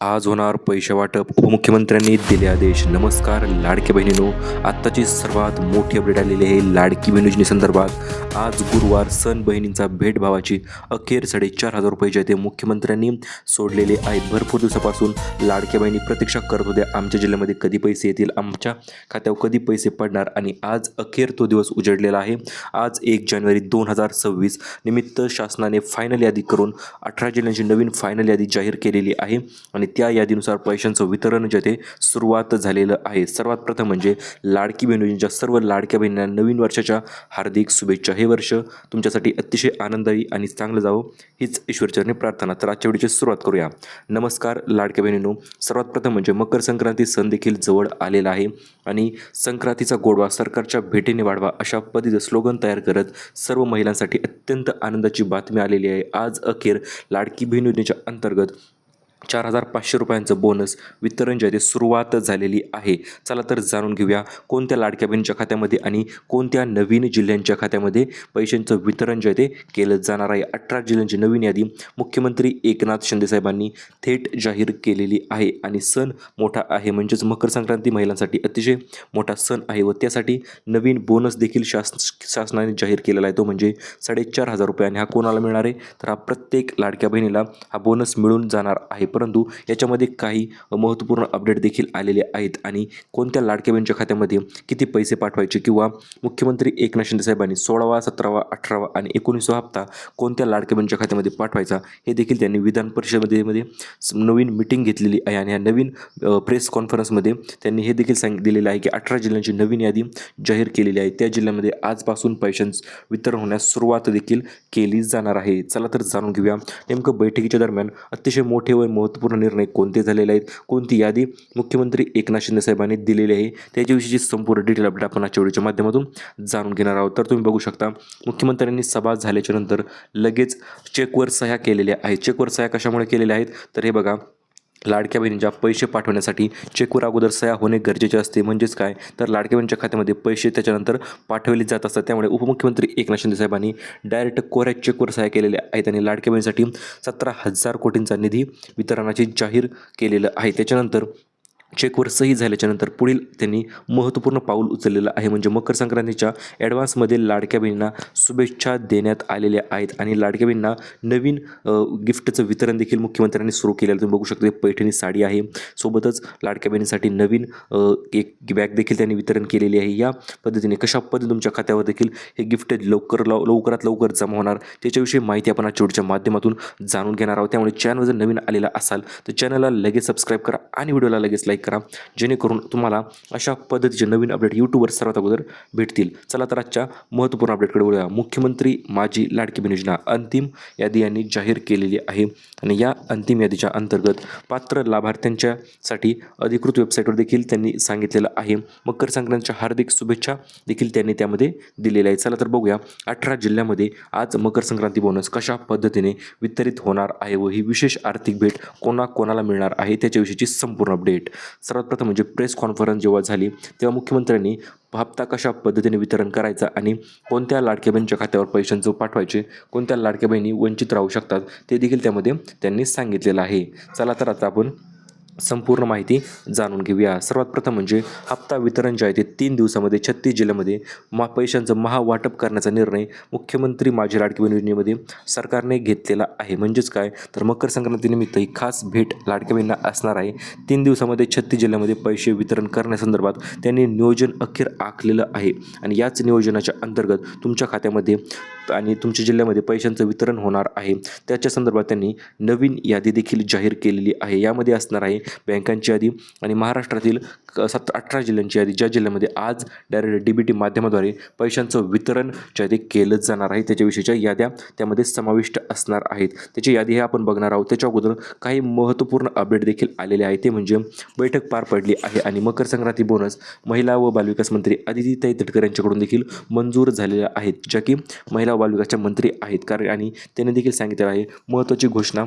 आज होणार पैसे वाटप, उपमुख्यमंत्र्यांनी दिले आदेश. नमस्कार लाडक्या बहिणींनो, आत्ताची सर्वात मोठी अपडेट आलेली आहे लाडकी बहीण योजनेसंदर्भात. आज गुरुवार सण बहिणींचा भेटभावाची अखेर 4,500 रुपये जे ते मुख्यमंत्र्यांनी सोडलेले आहेत. भरपूर दिवसापासून लाडक्या बहिणी प्रतीक्षा करत होत्या, आमच्या जिल्ह्यामध्ये कधी पैसे येतील, आमच्या खात्यावर कधी पैसे पडणार, आणि आज अखेर तो दिवस उजडलेला आहे. आज 1 जानेवारी 2026 निमित्त शासनाने फायनल यादी करून 18 जिल्ह्यांची नवीन फायनल यादी जाहीर केलेली आहे आणि त्या यादीनुसार पैशांचं वितरण जे ते सुरुवात झालेलं आहे. सर्वात प्रथम म्हणजे लाडकी बहीण योजनेच्या सर्व लाडक्या बहिणींना नवीन वर्षाच्या हार्दिक शुभेच्छा. हे वर्ष तुमच्यासाठी अतिशय आनंददायी आणि चांगलं जावं हीच ईश्वरचरणी प्रार्थना. तर आजच्या व्हिडिओची सुरुवात करूया. नमस्कार लाडक्या बहिणींनो, सर्वात प्रथम म्हणजे मकर संक्रांती सण देखील जवळ आलेला आहे आणि संक्रांतीचा गोडवा सरकारच्या भेटीने वाढवा अशा पद्धतीचं स्लोगन तयार करत सर्व महिलांसाठी अत्यंत आनंदाची बातमी आलेली आहे. आज अखेर लाडकी बहीण योजनेच्या अंतर्गत 4,500 रुपयांचं बोनस वितरण जे आहे ते सुरुवात झालेली आहे. चला तर जाणून घेऊया कोणत्या लाडक्या बहिणीच्या खात्यामध्ये आणि कोणत्या नवीन जिल्ह्यांच्या खात्यामध्ये पैशांचं वितरण जे आहे ते केलं जाणार आहे. 18 जिल्ह्यांची नवीन यादी मुख्यमंत्री एकनाथ शिंदे साहेबांनी थेट जाहीर केलेली आहे आणि सण मोठा आहे, म्हणजेच मकर संक्रांती महिलांसाठी अतिशय मोठा सण आहे व त्यासाठी नवीन बोनस देखील शासनाने जाहीर केलेला आहे. तो म्हणजे 4,500 रुपये आणि हा कोणाला मिळणार आहे, तर हा प्रत्येक लाडक्या बहिणीला हा बोनस मिळून जाणार आहे. परंतु याच्यामध्ये काही महत्त्वपूर्ण अपडेट देखील आलेले आहेत आणि कोणत्या लाडक्या बहिणीच्या खात्यामध्ये किती पैसे पाठवायचे किंवा मुख्यमंत्री एकनाथ शिंदे साहेबांनी 16वा 17वा 18वा आणि 19वा हप्ता कोणत्या लाडक्या बहिणीच्या खात्यामध्ये पाठवायचा हे देखील त्यांनी विधान परिषदेमध्ये नवीन मिटिंग घेतलेली आहे आणि या नवीन प्रेस कॉन्फरन्समध्ये त्यांनी हे देखील दिलेलं आहे की 18 जिल्ह्यांची नवीन यादी जाहीर केलेली आहे. त्या जिल्ह्यामध्ये आजपासून पैशांचं वितरण होण्यास सुरुवात देखील केली जाणार आहे. चला तर जाणून घेऊया नेमकं बैठकीच्या दरम्यान अतिशय मोठे व महत्त्वपूर्ण निर्णय कोणते झालेले आहेत, कोणती यादी मुख्यमंत्री एकनाथ शिंदे साहेबांनी दिलेली आहे, त्याच्याविषयीची संपूर्ण डिटेल अपडेट आपण आजच्या व्हिडिओच्या माध्यमातून जाणून घेणार आहोत. तर तुम्ही बघू शकता मुख्यमंत्र्यांनी सभा झाल्याच्या नंतर लगेच चेकवर सह्या केलेल्या आहेत. चेकवर सह्या कशामुळे केलेल्या आहेत, तर हे बघा, लाडक्या बहिणींच्या पैसे पाठवण्यासाठी चेकवर अगोदर सह्या होणे गरजेचे असते. म्हणजेच काय, तर लाडक्या बहिणीच्या खात्यामध्ये पैसे त्याच्यानंतर पाठवले जात असतात. त्यामुळे उपमुख्यमंत्री एकनाथ शिंदे साहेबांनी डायरेक्ट कोऱ्या चेकवर सह्या केलेल्या आहेत आणि लाडक्या बहिणीसाठी 17,000 कोटींचा निधी वितरणाची जाहीर केलेलं आहे. त्याच्यानंतर चेकवर सही झाल्याच्यानंतर पुढील त्यांनी महत्त्वपूर्ण पाऊल उचललेलं आहे, म्हणजे मकर संक्रांतीच्या ॲडव्हान्समध्ये लाडक्या बहिणींना शुभेच्छा देण्यात आलेल्या आहेत आणि लाडक्या बहिणींना नवीन गिफ्टचं वितरण देखील मुख्यमंत्र्यांनी सुरू केलेलं तुम्ही बघू शकता. पैठणी साडी आहे, सोबतच लाडक्या बहिणींसाठी नवीन एक बॅग देखील त्यांनी वितरण केलेली आहे. या पद्धतीने कशा पद्धतीने तुमच्या खात्यावर देखील हे गिफ्ट लवकरात लवकर जमा होणार त्याच्याविषयी माहिती आपण आजच्या व्हिडिओच्या माध्यमातून जाणून घेणार आहोत. त्यामुळे चॅनल जर नवीन आलेला असाल तर चॅनलला लगेच सबस्क्राईब करा आणि व्हिडिओला लगेच लाईक करा, जेणेकरून तुम्हाला अशा पद्धतीचे नवीन अपडेट यूट्यूबवर सर्वात अगोदर भेटतील. चला तर आजच्या महत्त्वपूर्ण अपडेटकडे वळूया. मुख्यमंत्री माझी लाडकी बहीण योजना अंतिम यादी यांनी जाहीर केलेली आहे आणि या अंतिम यादीच्या अंतर्गत पात्र लाभार्थ्यांच्यासाठी अधिकृत वेबसाईटवर देखील त्यांनी सांगितलेलं आहे. मकर संक्रांतीच्या हार्दिक शुभेच्छा देखील त्यांनी त्यामध्ये दिलेल्या आहेत. चला तर बघूया 18 जिल्ह्यामध्ये आज मकर संक्रांती बोनस कशा पद्धतीने वितरित होणार आहे व ही विशेष आर्थिक भेट कोणाला मिळणार आहे त्याच्याविषयीची संपूर्ण अपडेट. सर्वात प्रथम म्हणजे प्रेस कॉन्फरन्स जेव्हा झाली तेव्हा मुख्यमंत्र्यांनी हप्ता कशा पद्धतीने वितरण करायचा आणि कोणत्या लाडक्या बहिणीच्या खात्यावर पैशांचं पाठवायचे, कोणत्या लाडक्या बहिणी वंचित राहू शकतात ते देखील त्यामध्ये त्यांनी सांगितलेलं आहे. चला तर आता आपण संपूर्ण माहिती जाणून घेऊया. सर्वात प्रथम म्हणजे हप्ता वितरण जे आहे ते 3 दिवसामध्ये 36 जिल्ह्यामध्ये पैशांचं महावाटप करण्याचा निर्णय मुख्यमंत्री माझी लाडकी बहीण योजनेमध्ये सरकारने घेतलेला आहे. म्हणजेच काय, तर मकर संक्रांतीनिमित्त ही खास भेट लाडक्या बहिणींना असणार आहे. 3 दिवसामध्ये 36 जिल्ह्यामध्ये पैसे वितरण करण्यासंदर्भात त्यांनी नियोजन अखेर आखलेलं आहे आणि याच नियोजनाच्या अंतर्गत तुमच्या खात्यामध्ये आणि तुमच्या जिल्ह्यामध्ये पैशांचं वितरण होणार आहे. त्याच्या संदर्भात त्यांनी नवीन यादी देखील जाहीर केलेली आहे. यामध्ये असणार आहे बँकांची यादी आणि महाराष्ट्रातील 18 जिल्ह्यांची यादी, ज्या जिल्ह्यामध्ये आज डायरेक्ट DBT माध्यमाद्वारे पैशांचं वितरण जे आहे ते केलं जाणार आहे त्याच्याविषयीच्या याद्या त्यामध्ये समाविष्ट असणार आहेत. त्याची यादी हे आपण बघणार आहोत. त्याच्या अगोदर काही महत्त्वपूर्ण अपडेट देखील आलेले आहे, ते म्हणजे बैठक पार पडली आहे आणि मकर संक्रांती बोनस महिला व बालविकास मंत्री आदितीताई तटकरे यांच्याकडून देखील मंजूर झालेल्या आहेत, ज्या की महिला व बालविकासच्या मंत्री आहेत. आणि त्यांनी देखील सांगितलेलं आहे महत्त्वाची घोषणा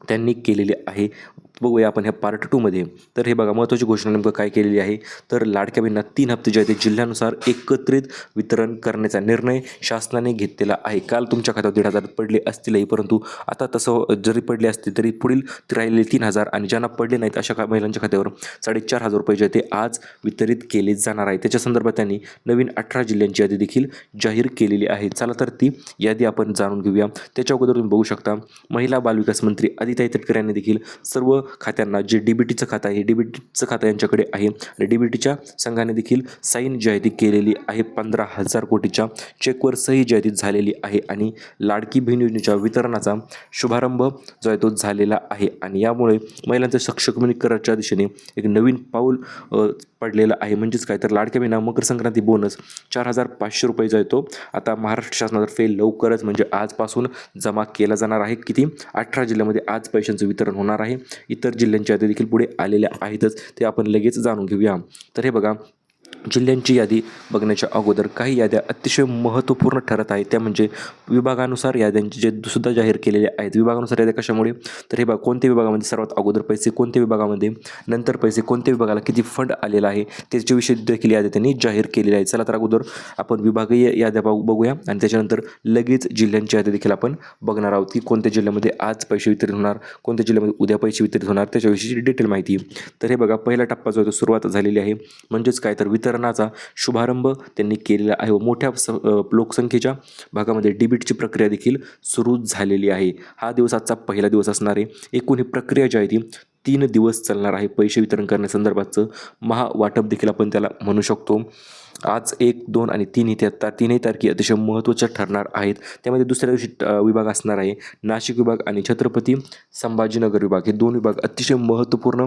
त्यांनी केलेली आहे. बघूया आपण ह्या पार्ट 2 मध्ये. तर हे बघा महत्त्वाची घोषणा नेमकं काय केलेली आहे, तर लाडक्या बहिणींना 3 हप्ते जे आहे ते जिल्ह्यानुसार एकत्रित वितरण करण्याचा निर्णय शासनाने घेतलेला आहे. काल तुमच्या खात्यावर 1,500 पडले असतीलही, परंतु आता तसं जरी पडले असतील तरी पुढील राहिलेले 3,000 आणि ज्यांना पडले नाहीत अशा महिलांच्या खात्यावर 4,500 रुपये जे आहे ते आज वितरित केले जाणार आहे. त्याच्या संदर्भात त्यांनी नवीन 18 जिल्ह्यांची यादी देखील जाहीर केलेली आहे. चला तर ती यादी आपण जाणून घेऊया. त्याच्या अगोदर तुम्ही बघू शकता महिला बालविकास मंत्री आदिताई तटकरे यांनी देखील सर्व खात्यांना जे डीबीटीचं खातं आहे, डीबीटीचं खातं यांच्याकडे आहे आणि डीबीटीच्या संघाने देखील साईन जी आहे ती केलेली आहे. 15,000 कोटीच्या चेकवर सही जी आहे ती झालेली आहे आणि लाडकी बहीण योजनेच्या वितरणाचा शुभारंभ जो आहे तो झालेला आहे आणि यामुळे महिलांच्या सक्षमीकरणाच्या दिशेने एक नवीन पाऊल पडलेलं आहे. म्हणजेच काय तर लाडक्या बहिणींना मकर संक्रांती बोनस 4,500 रुपये जो आहे तो आता महाराष्ट्र शासनातर्फे लवकरच म्हणजे आजपासून जमा केला जाणार आहे. किती 18 जिल्ह्यामध्ये आज पैशांचं वितरण होणार आहे. इतर जिल्ह्यांच्या यादी देखील पुढे आलेल्या आहेतच, ते आपण लगेच जाणून घेऊया. तर हे बघा जिल्ह्यांची यादी बघण्याच्या अगोदर काही याद्या अतिशय महत्त्वपूर्ण ठरत आहेत. त्या म्हणजे विभागानुसार याद्यांचे जे सुद्धा जाहीर केलेले आहेत. विभागानुसार याद्या कशामुळे, तर हे बघा कोणत्या विभागामध्ये सर्वात अगोदर पैसे, कोणत्या विभागामध्ये नंतर पैसे, कोणत्या विभागाला किती फंड आलेला आहे त्याच्याविषयी देखील याद्या त्यांनी जाहीर केलेल्या आहेत. चला तर अगोदर आपण विभागीय याद्या बघूया आणि त्याच्यानंतर लगेच जिल्ह्यांची यादी देखील आपण बघणार आहोत की कोणत्या जिल्ह्यामध्ये आज पैसे वितरित होणार, कोणत्या जिल्ह्यामध्ये उद्या पैसे वितरित होणार त्याच्याविषयीची डिटेल माहिती. तर हे बघा पहिला टप्पा जो आहे तो सुरुवात झालेली आहे. म्हणजेच काय तर वितरणाचा शुभारंभ त्यांनी केलेला आहे व मोठ्या लोकसंख्येच्या भागामध्ये डीबीटीची प्रक्रिया देखील सुरू झालेली आहे. हा दिवस आजचा पहिला दिवस असणार आहे. एकूण ही प्रक्रिया जी आहे ती 3 दिवस चालणार आहे. पैसे वितरण करण्यासंदर्भातचं महावाटप देखील आपण त्याला म्हणू शकतो. आज 1, 2 आणि 3 तीनही तारखे अतिशय महत्त्वाच्या ठरणार आहेत. त्यामध्ये दुसऱ्या दिवशी विभाग असणार आहे नाशिक विभाग आणि छत्रपती संभाजीनगर विभाग. हे 2 विभाग अतिशय महत्त्वपूर्ण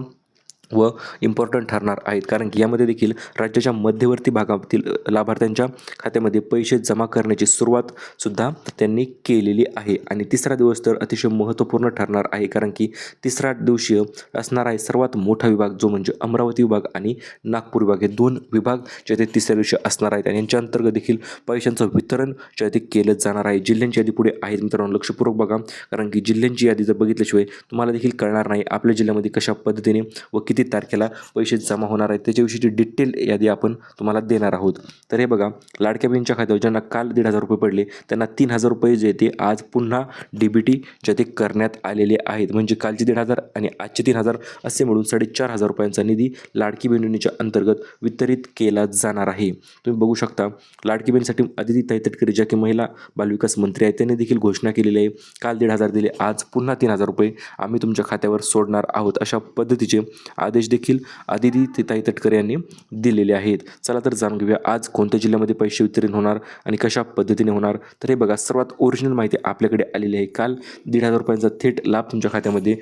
व इम्पॉर्टंट ठरणार आहेत, कारण की यामध्ये देखील राज्याच्या मध्यवर्ती भागातील लाभार्थ्यांच्या खात्यामध्ये पैसे जमा करण्याची सुरुवातसुद्धा त्यांनी केलेली आहे. आणि तिसरा दिवस तर अतिशय महत्त्वपूर्ण ठरणार आहे, कारण की तिसरा दिवशी असणार आहे सर्वात मोठा विभाग जो म्हणजे अमरावती विभाग आणि नागपूर विभाग. हे 2 विभाग जे ते तिसऱ्या दिवशी असणार आहेत आणि यांच्या अंतर्गत देखील पैशांचं वितरण जे ते केलं जाणार आहे. जिल्ह्यांची यादी पुढे आहेत मित्रांनो, लक्षपूर्वक बघा, कारण की जिल्ह्यांची यादी जर बघितल्याशिवाय तुम्हाला देखील कळणार नाही आपल्या जिल्ह्यामध्ये कशा पद्धतीने व किती तारखेला पैसे जमा होणार आहेत त्याच्याविषयीची डिटेल यादी आपण तुम्हाला देणार आहोत. तर हे बघा लाडक्या बहिणीच्या खात्यावर ज्यांना काल 1,500 रुपये पडले त्यांना 3,000 रुपये जे ते आज पुन्हा डीबीटी जे ते करण्यात आलेले आहेत. म्हणजे कालचे 1,500 आणि आजचे 3,000 असे मिळून 4,500 रुपयांचा निधी लाडकी बहीण योजनेच्या अंतर्गत वितरित केला जाणार आहे. तुम्ही बघू शकता लाडकी बहिणीसाठी आदिती तटकरे ज्या की महिला बालविकास मंत्री आहेत त्यांनी देखील घोषणा केलेली आहे. काल 1,500 दिले, आज पुन्हा 3,000 रुपये आम्ही तुमच्या खात्यावर सोडणार आहोत, अशा पद्धतीचे आदेश देखील आदिती तटकरे यांनी दिलेले आहेत. चला तर जाणून घेऊया आज कोणत्या जिल्ह्यामध्ये पैसे वितरण होणार आणि कशा पद्धतीने होणार. तर हे बघा सर्वात ओरिजिनल माहिती आपल्याकडे आलेली आहे. काल 1,500 रुपयांचा थेट लाभ तुमच्या खात्यामध्ये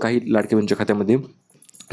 काही लाडक्या बहिणींच्या खात्यामध्ये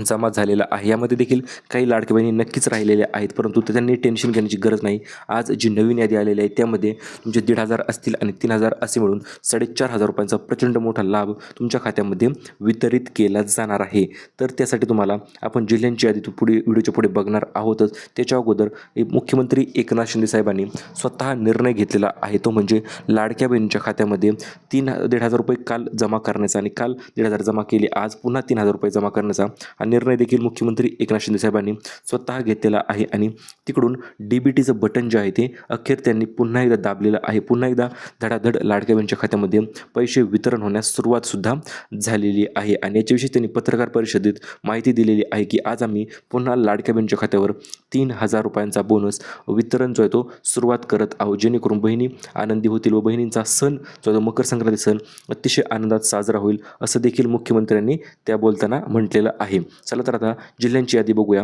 जमा झालेला आहे. यामध्ये देखील काही लाडक्या बहिणी नक्कीच राहिलेल्या आहेत, परंतु त्यांनी टेन्शन घेण्याची गरज नाही. आज जी नवीन यादी आलेली आहे त्यामध्ये तुमचे 1,500 असतील आणि 3,000 असे मिळून 4,500 रुपयांचा प्रचंड मोठा लाभ तुमच्या खात्यामध्ये वितरित केला जाणार आहे. तर त्यासाठी तुम्हाला आपण जिल्ह्यांची यादी पुढे व्हिडिओच्या पुढे बघणार आहोतच. त्याच्या अगोदर मुख्यमंत्री एकनाथ शिंदे साहेबांनी स्वतः निर्णय घेतलेला आहे, तो म्हणजे लाडक्या बहिणींच्या खात्यामध्ये 1,500 रुपये काल जमा करण्याचा आणि काल 1,500 जमा केले, आज पुन्हा 3,000 रुपये जमा करण्याचा हा निर्णय देखील मुख्यमंत्री एकनाथ शिंदे साहेबांनी स्वतः घेतलेला आहे. आणि तिकडून डीबीटीचं बटन जे आहे ते अखेर त्यांनी पुन्हा एकदा दाबलेलं आहे. पुन्हा एकदा धडाधड लाडक्या बहिणीच्या खात्यामध्ये पैसे वितरण होण्यास सुरुवातसुद्धा झालेली आहे आणि याच्याविषयी त्यांनी पत्रकार परिषदेत माहिती दिलेली आहे की आज आम्ही पुन्हा लाडक्या बहिणीच्या खात्यावर 3,000 रुपयांचा बोनस वितरण जो आहे तो सुरुवात करत आहोत, जेणेकरून बहिणी आनंदी होतील व बहिणींचा सण जो आहे मकर संक्रांती सण अतिशय आनंदात साजरा होईल, असं देखील मुख्यमंत्र्यांनी त्या बोलताना म्हटलेलं आहे. चला तर आता जिल्ह्यांची यादी बघूया.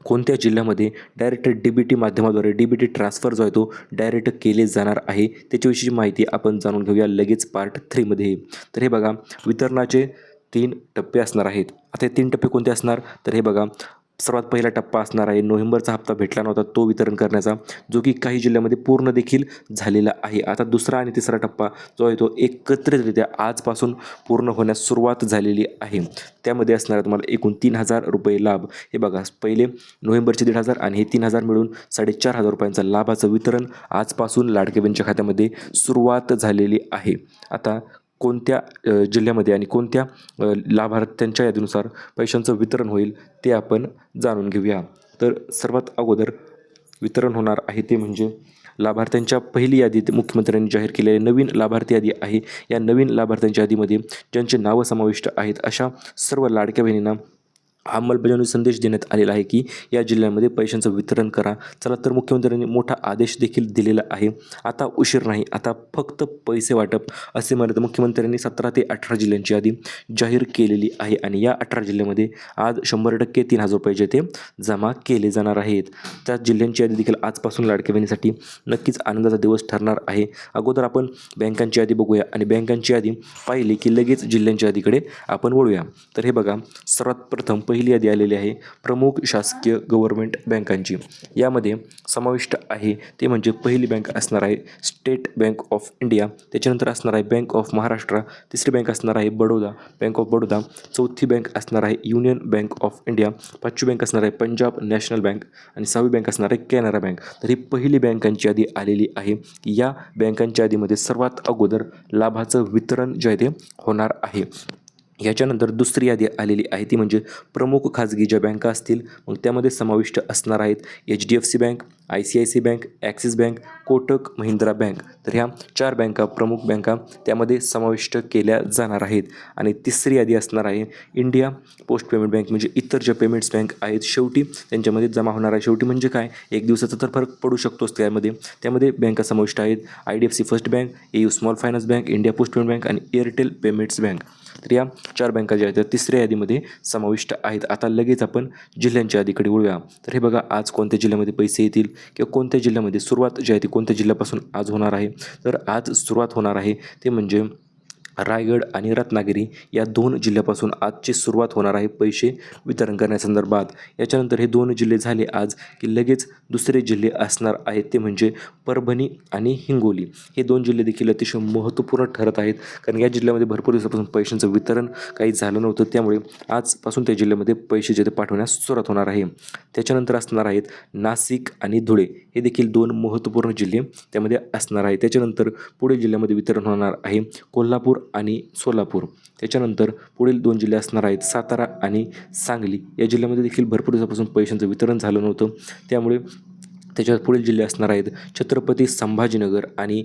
कोणत्या जिल्ह्यामध्ये डायरेक्ट डीबीटी माध्यमाद्वारे डीबीटी ट्रान्सफर जो आहे तो डायरेक्ट केले जाणार आहे त्याच्याविषयी माहिती आपण जाणून घेऊया लगेच पार्ट 3 मध्ये. तर हे बघा वितरणाचे 3 टप्पे असणार आहेत. आता हे 3 टप्पे कोणते असणार, तर हे बघा सर्वात पहिला टप्पा असणार आहे नोव्हेंबरचा हप्ता भेटला नव्हता तो वितरण करण्याचा, जो की काही जिल्ह्यामध्ये पूर्ण देखील झालेला आहे. आता दुसरा आणि तिसरा टप्पा जो आहे तो एकत्रितरित्या आजपासून पूर्ण होण्यास सुरुवात झालेली आहे. त्यामध्ये असणार तुम्हाला एकूण 3,000 रुपये लाभ. हे बघा पहिले नोव्हेंबरचे 1,500 आणि हे 3,000 मिळून 4,500 रुपयांचं लाभाचं वितरण आजपासून लाडक्या बहिणीच्या खात्यामध्ये सुरुवात झालेली आहे. आता कोणत्या जिल्ह्यामध्ये आणि कोणत्या लाभार्थ्यांच्या यादीनुसार पैशांचं वितरण होईल ते आपण जाणून घेऊया. तर सर्वात अगोदर वितरण होणार आहे ते म्हणजे लाभार्थ्यांच्या पहिली यादी मुख्यमंत्र्यांनी जाहीर केलेली नवीन लाभार्थी यादी आहे. या नवीन लाभार्थ्यांच्या यादीमध्ये ज्यांचे नावं समाविष्ट आहेत अशा सर्व लाडक्या बहिणींना अंमलबजावणी संदेश देण्यात आलेला आहे की या जिल्ह्यामध्ये पैशांचं वितरण करा. चला तर मुख्यमंत्र्यांनी मोठा आदेश देखील दिलेला आहे. आता उशीर नाही, आता फक्त पैसे वाटप असे म्हणत मुख्यमंत्र्यांनी 17 ते 18 जिल्ह्यांची यादी जाहीर केलेली आहे आणि या 18 जिल्ह्यामध्ये आज 100% 3,000 रुपये जे ते जमा केले जाणार आहेत. त्या जिल्ह्यांची यादी देखील आजपासून लाडक्या बहिणीसाठी नक्कीच आनंदाचा दिवस ठरणार आहे. अगोदर आपण बँकांची यादी बघूया आणि बँकांची यादी पाहिली की लगेच जिल्ह्यांच्या यादीकडे आपण वळूया. तर हे बघा, सर्वात प्रथम पहिली यादी आलेली आहे प्रमुख शासकीय गव्हर्नमेंट बँकांची. यामध्ये समाविष्ट आहे ते म्हणजे पहिली बँक असणार आहे स्टेट बँक ऑफ इंडिया, त्याच्यानंतर असणार आहे बँक ऑफ महाराष्ट्र, तिसरी बँक असणार आहे बँक ऑफ बडोदा, चौथी बँक असणार आहे युनियन बँक ऑफ इंडिया, पाचवी बँक असणार आहे पंजाब नॅशनल बँक आणि सहावी बँक असणार आहे कॅनरा बँक. तर ही पहिली बँकांची यादी आलेली आहे. या बँकांच्या यादीमध्ये सर्वात अगोदर लाभाचं वितरण जे आहे ते होणार आहे. याच्यानंतर दुसरी यादी आलेली आहे ती म्हणजे प्रमुख खाजगी ज्या बँका असतील मग त्यामध्ये समाविष्ट असणार आहेत HDFC bank, ICICI bank, axis bank, Kotak Mahindra bank. तर ह्या 4 बँका प्रमुख बँका त्यामध्ये समाविष्ट केल्या जाणार आहेत. आणि तिसरी यादी असणार आहे इंडिया पोस्ट पेमेंट बँक म्हणजे इतर ज्या पेमेंट्स बँक आहेत शेवटी त्यांच्यामध्ये जमा होणार आहे. शेवटी म्हणजे काय, एक दिवसाचा तर फरक पडू शकतोच त्यामध्ये बँका समाविष्ट आहेत IDFC first bank, AU small finance bank, India post payment bank आणि एअरटेल पेमेंट्स बँक. तर या 4 बँका ज्या आहेत त्या तिसऱ्या यादीमध्ये समाविष्ट आहेत. आता लगेच आपण जिल्ह्यांच्या यादीकडे वळूया. तर हे बघा, आज कोणत्या जिल्ह्यामध्ये पैसे येतील किंवा कोणत्या जिल्ह्यामध्ये सुरुवात जी आहे ती कोणत्या जिल्ह्यापासून आज होणार आहे. तर आज सुरुवात होणार आहे ते म्हणजे रायगड आणि रत्नागिरी या 2 जिल्ह्यापासून आजची सुरुवात होणार आहे पैसे वितरण करण्यासंदर्भात. याच्यानंतर हे 2 जिल्हे झाले आज की लगेच दुसरे जिल्हे असणार आहेत ते म्हणजे परभणी आणि हिंगोली. हे 2 जिल्हे देखील अतिशय महत्त्वपूर्ण ठरत आहेत कारण या जिल्ह्यामध्ये भरपूर दिवसापासून पैशांचं वितरण काही झालं नव्हतं, त्यामुळे आजपासून त्या जिल्ह्यामध्ये पैसे जे ते पाठवण्यास सुरुवात होणार आहे. त्याच्यानंतर असणार आहेत नाशिक आणि धुळे, हे देखील 2 महत्त्वपूर्ण जिल्हे त्यामध्ये असणार आहेत. त्याच्यानंतर पुढे जिल्ह्यामध्ये वितरण होणार आहे कोल्हापूर आणि सोलापूर. त्याच्यानंतर पुढील 2 जिल्हे असणार आहेत सातारा आणि सांगली. या जिल्ह्यामध्ये देखील भरपूर दिवसापासून पैशांचं वितरण झालं नव्हतं, त्यामुळे त्याच्यात पुढील जिल्हे असणार आहेत छत्रपती संभाजीनगर आणि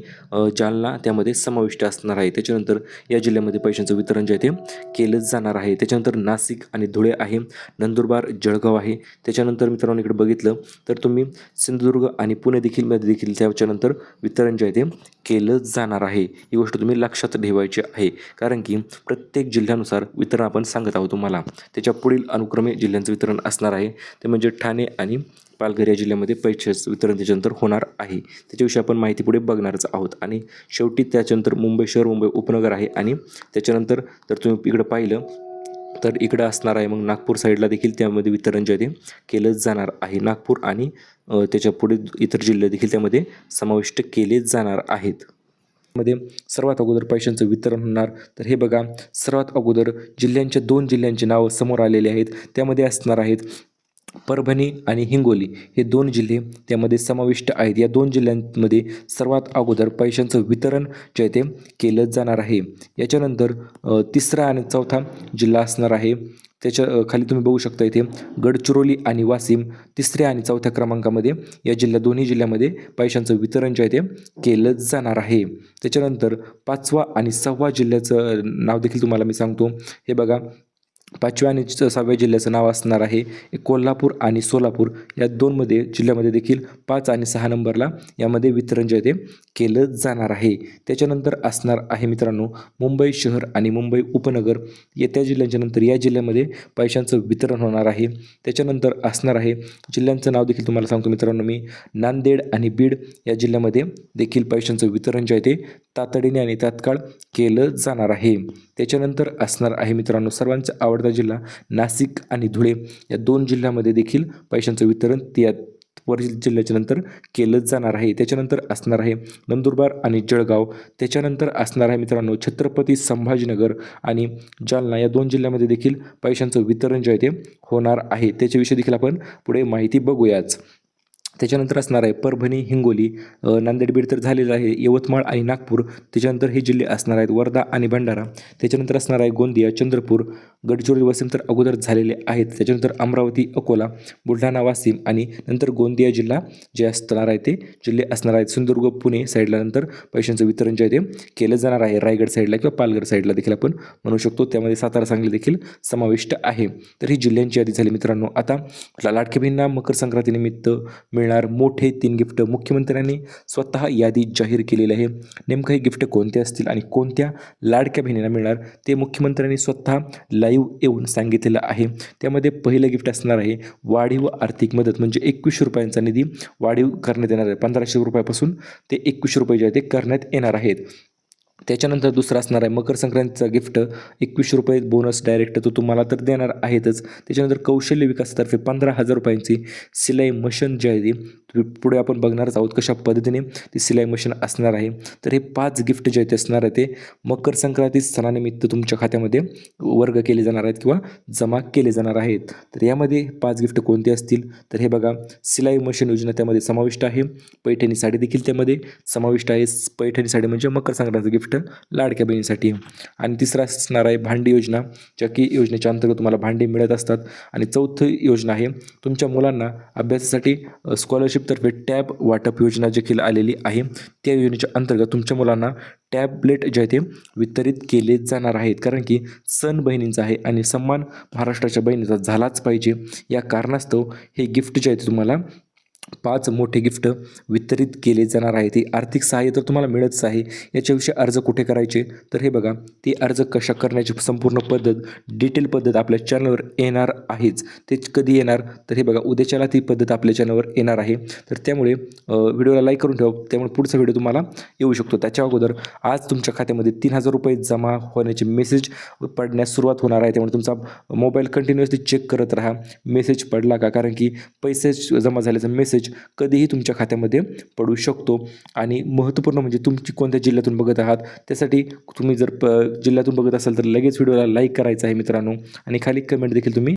जालना त्यामध्ये समाविष्ट असणार आहे. त्याच्यानंतर या जिल्ह्यामध्ये पैशांचं वितरण जे आहे ते केलं जाणार आहे. त्याच्यानंतर नाशिक आणि धुळे आहे, नंदुरबार जळगाव आहे. त्याच्यानंतर मित्रांनो इकडे बघितलं तर तुम्ही सिंधुदुर्ग आणि पुणे देखील त्याच्यानंतर वितरण जे आहे ते केलं जाणार आहे. ही गोष्ट तुम्ही लक्षात ठेवायची आहे कारण की प्रत्येक जिल्ह्यानुसार वितरण आपण सांगत आहोत तुम्हाला. त्याच्या पुढील अनुक्रमे जिल्ह्यांचं वितरण असणार आहे ते म्हणजे ठाणे आणि पालघर या जिल्ह्यामध्ये पैशाचं वितरण त्याच्यानंतर होणार आहे. त्याच्याविषयी आपण माहिती पुढे बघणारच आहोत. आणि शेवटी त्याच्यानंतर मुंबई शहर, मुंबई उपनगर आहे आणि त्याच्यानंतर जर तुम्ही इकडं पाहिलं तर इकडं असणार आहे मग नागपूर साईडला देखील त्यामध्ये वितरण जे आहे ते केलं जाणार आहे. नागपूर आणि त्याच्या पुढे इतर जिल्हे देखील त्यामध्ये समाविष्ट केले जाणार आहेत. मध्ये सर्वात अगोदर पैशांचं वितरण होणार. तर हे बघा, सर्वात अगोदर जिल्ह्यांच्या 2 जिल्ह्यांची नावं समोर आलेली आहेत. त्यामध्ये असणार आहेत परभणी आणि हिंगोली, हे 2 जिल्हे त्यामध्ये समाविष्ट आहेत. या 2 जिल्ह्यांमध्ये सर्वात अगोदर पैशांचं वितरण जे आहे ते केलं जाणार आहे. याच्यानंतर तिसरा आणि चौथा जिल्हा असणार आहे. त्याच्या खाली तुम्ही बघू शकता इथे गडचिरोली आणि वाशिम तिसऱ्या आणि चौथ्या क्रमांकामध्ये या दोन्ही जिल्ह्यामध्ये पैशांचं वितरण जे आहे ते केलं जाणार आहे. त्याच्यानंतर 5वा आणि 6वा जिल्ह्याचं नाव देखील तुम्हाला मी सांगतो. हे बघा, 5व्या आणि 6व्या जिल्ह्याचं नाव असणार आहे कोल्हापूर आणि सोलापूर. या 2 जिल्ह्यामध्ये देखील 5 आणि 6 नंबरला यामध्ये वितरण जे आहे ते केलं जाणार आहे. त्याच्यानंतर असणार आहे मित्रांनो मुंबई शहर आणि मुंबई उपनगर, त्या जिल्ह्यांच्या नंतर या जिल्ह्यामध्ये पैशांचं वितरण होणार आहे. त्याच्यानंतर असणार आहे जिल्ह्यांचं नाव देखील तुम्हाला सांगतो मित्रांनो मी, नांदेड आणि बीड या जिल्ह्यामध्ये देखील पैशांचं वितरण जे आहे ते तातडीने आणि तात्काळ केलं जाणार आहे. त्याच्यानंतर असणार आहे मित्रांनो सर्वांचा आवडता जिल्हा नाशिक आणि धुळे, या 2 जिल्ह्यामध्ये देखील पैशांचं वितरण वरील जिल्ह्याच्या नंतर केलं जाणार आहे. त्याच्यानंतर असणार आहे नंदुरबार आणि जळगाव. त्याच्यानंतर असणार आहे मित्रांनो छत्रपती संभाजीनगर आणि जालना, या 2 जिल्ह्यामध्ये देखील पैशांचं वितरण जे आहे ते होणार आहे. त्याच्याविषयी देखील आपण पुढे माहिती बघूयाच. त्याच्यानंतर असणार आहे परभणी, हिंगोली, नांदेड, बीड तर झालेलं आहे. यवतमाळ आणि नागपूर त्याच्यानंतर हे जिल्हे असणार आहेत. वर्धा आणि भंडारा त्याच्यानंतर असणार आहे. गोंदिया, चंद्रपूर, गडचिरोली, वाशिम तर अगोदर झालेले आहेत. त्याच्यानंतर अमरावती, अकोला, बुलढाणा, वाशिम आणि नंतर गोंदिया जिल्हा जे असणार आहे ते जिल्हे असणार आहेत. सिंधुदुर्ग, पुणे साईडला नंतर पैशांचं वितरण जे आहे ते केलं जाणार आहे. रायगड साईडला किंवा पालघर साईडला देखील आपण म्हणू शकतो. त्यामध्ये सातारा, सांगली देखील समाविष्ट आहे. तर ही जिल्ह्यांची यादी झाली मित्रांनो. आता लाडकी बहिणींना मकर संक्रांतीनिमित्त मिळणार मोठे 3 गिफ्ट. मुख्यमंत्र्यांनी स्वतः यादी जाहीर केलेली आहे. नेमकं हे गिफ्ट कोणते असतील आणि कोणत्या लाडक्या बहिणींना मिळणार ते मुख्यमंत्र्यांनी स्वतः लाईव्ह येऊन सांगितलेलं आहे. त्यामध्ये पहिलं गिफ्ट असणार आहे वाढीव आर्थिक मदत, म्हणजे 21 रुपयांचा निधी वाढीव करण्यात येणार आहे. 1500 रुपयापासून ते 21 रुपये जे आहे ते करण्यात येणार आहेत. त्याच्यानंतर दुसरा असणार आहे मकर संक्रांतीचा गिफ्ट 21 रुपये बोनस डायरेक्ट तो तुम्हाला तर देणार आहेतच. त्याच्यानंतर कौशल्य विकासातर्फे 15,000 रुपयांची सिलाई मशीन जी आहे ती पुढे आपण बघणारच आहोत कशा पद्धतीने ती सिलाई मशीन असणार आहे. तर हे 5 गिफ्ट जे आहेत असणार आहे ते मकर संक्रांती सणानिमित्त तुमच्या खात्यामध्ये वर्ग केले जाणार आहेत किंवा जमा केले जाणार आहेत. तर यामध्ये 5 गिफ्ट कोणते असतील तर हे बघा, सिलाई मशीन योजना त्यामध्ये समाविष्ट आहे. पैठणी साडी देखील त्यामध्ये समाविष्ट आहे. पैठणी साडी म्हणजे मकर संक्रांतीचं गिफ्ट लाडक्या बहिणीसाठी. आणि तिसरा असणार आहे भांडी योजना, ज्या की योजनेच्या अंतर्गत तुम्हाला भांडी मिळत असतात. आणि चौथी योजना आहे तुमच्या मुलांना अभ्यासासाठी स्कॉलरशिपतर्फे टॅब वाटप योजना देखील आलेली आहे. त्या योजनेच्या अंतर्गत तुमच्या मुलांना टॅबलेट जे आहे ते वितरित केले जाणार आहेत. कारण की सण बहिणींचा आहे आणि सन्मान महाराष्ट्राच्या बहिणीचा झालाच पाहिजे. या कारणास्तव हे गिफ्ट जे आहे ते तुम्हाला 5 मोठे गिफ्ट वितरित केले जाणार आहे. ते आर्थिक सहाय्य तर तुम्हाला मिळतच आहे. याच्याविषयी अर्ज कुठे करायचे तर हे बघा, ते अर्ज कशा करण्याची संपूर्ण पद्धत, डिटेल पद्धत आपल्या चॅनलवर येणार आहेच. ते कधी येणार तर हे बघा, उद्याच्याला ती पद्धत आपल्या चॅनलवर येणार आहे. तर त्यामुळे व्हिडिओला लाईक करून ठेवा, त्यामुळे पुढचा व्हिडिओ तुम्हाला येऊ शकतो. त्याच्या अगोदर आज तुमच्या खात्यामध्ये 3,000 रुपये जमा होण्याचे मेसेज पडण्यास सुरुवात होणार आहे. त्यामुळे तुमचा मोबाईल कंटिन्युअसली चेक करत राहा, मेसेज पडला का, कारण की पैसे जमा झाल्याचा मेसेज कधीही तुमच्या खात्यामध्ये पडू शकतो. आणि महत्त्वपूर्ण म्हणजे तुमची कोणत्या जिल्ह्यातून बघत आहात त्यासाठी तुम्ही जर जिल्ह्यातून बघत असाल तर लगेच व्हिडिओला लाईक करायचं आहे मित्रांनो. आणि खाली कमेंट देखील तुम्ही